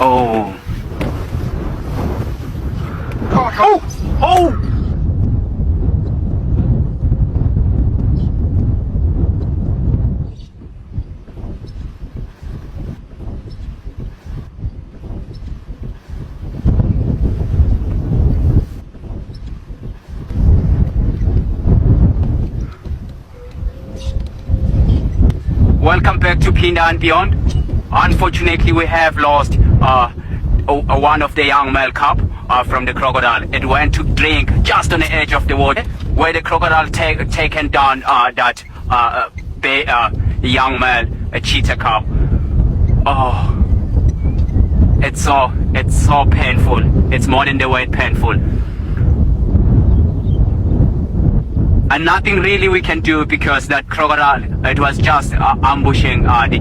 Oh. Oh. Welcome back to Pinda and Beyond. Unfortunately, we have lost one of the young male cub from the crocodile. It went to drink just on the edge of the water, where the crocodile taken down that young male, a cheetah cub. Oh, it's so painful. It's more than the word painful. And nothing really we can do because that crocodile, it was just ambushing the